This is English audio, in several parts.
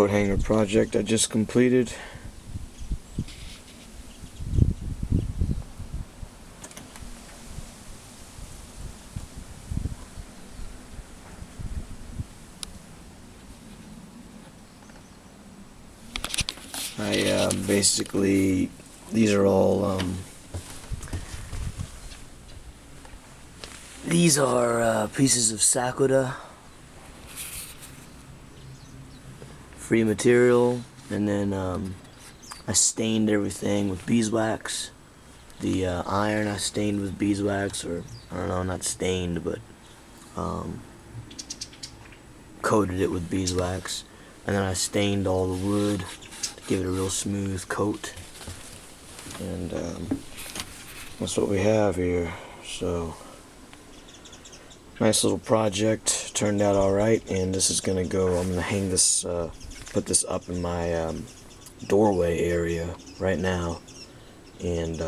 coat hanger project I just completed. I basically, these are all pieces of Sakura, free material, and then I stained everything with beeswax. The iron I stained with beeswax, or I don't know, not stained, but coated it with beeswax, and then I stained all the wood to give it a real smooth coat, and that's what we have here. So nice little project, turned out alright, and this is gonna go, I'm gonna hang this, put this up in my doorway area right now, and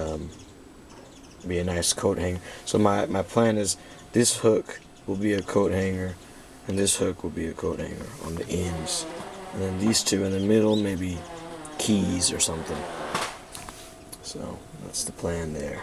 be a nice coat hanger. So my plan is this hook will be a coat hanger, and this hook will be a coat hanger on the ends, and then these two in the middle, maybe keys or something. So that's the plan there.